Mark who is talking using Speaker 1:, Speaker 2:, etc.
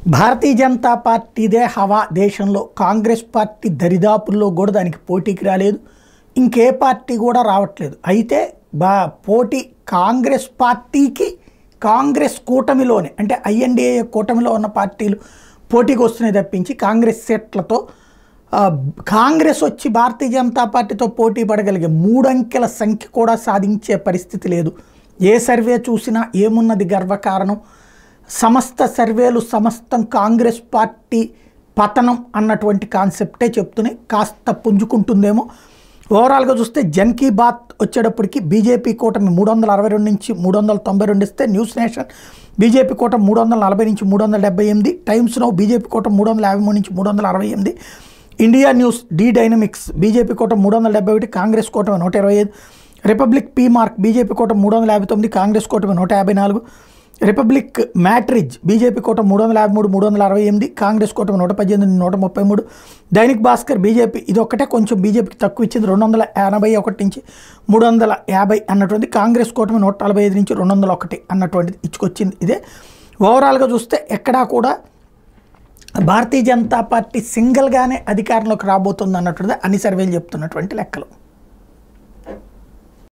Speaker 1: భారతీయ జనతా పార్టీదే హవా దేశంలో. కాంగ్రెస్ పార్టీ దరిదాపుల్లో కూడా దానికి పోటీకి రాలేదు, ఇంకే పార్టీ కూడా రావట్లేదు. అయితే పోటీ కాంగ్రెస్ పార్టీకి కాంగ్రెస్ కూటమిలోనే, అంటే ఐఎన్డీఏ కూటమిలో ఉన్న పార్టీలు పోటీకి వస్తున్నాయి తప్పించి కాంగ్రెస్ సీట్లతో కాంగ్రెస్ వచ్చి భారతీయ జనతా పార్టీతో పోటీ పడగలిగే 3 అంకెల సంఖ్య కూడా సాధించే పరిస్థితి లేదు. ఏ సర్వే చూసినా ఏమున్నది గర్వకారణం, సమస్త సర్వేలు సమస్తం కాంగ్రెస్ పార్టీ పతనం అన్నటువంటి కాన్సెప్టే చెప్తూనే కాస్త పుంజుకుంటుందేమో. ఓవరాల్గా చూస్తే జన్ కీ బాత్ వచ్చేటప్పటికి బీజేపీ కూటమి 362 నుంచి 392 ఇస్తే, న్యూస్ నేషన్ బీజేపీ కూటమి 340 నుంచి 378, టైమ్స్ నౌ బీజేపీ కూటమి 353 నుంచి 368, India news D dynamics BJP కూటమి 371, కాంగ్రెస్ కూటమి 125, రిపబ్లిక్ పీ మార్క్ బీజేపీ కూటమి 359, కాంగ్రెస్ కూటమి 154, రిపబ్లిక్ మ్యాట్రిజ్ బీజేపీ కూటమి 353 368, కాంగ్రెస్ కూటమి 118 133, దైనిక్ భాస్కర్ బీజేపీ ఇది ఒక్కటే కొంచెం బీజేపీకి తక్కువ ఇచ్చింది 281 నుంచి 350 అన్నటువంటి, కాంగ్రెస్ కూటమి 145 నుంచి 201 అన్నటువంటిది ఇచ్చుకొచ్చింది. ఇదే ఓవరాల్గా చూస్తే ఎక్కడా కూడా భారతీయ జనతా పార్టీ సింగిల్గానే అధికారంలోకి రాబోతుంది అన్నటువంటిది అన్ని సర్వేలు చెప్తున్నటువంటి లెక్కలు.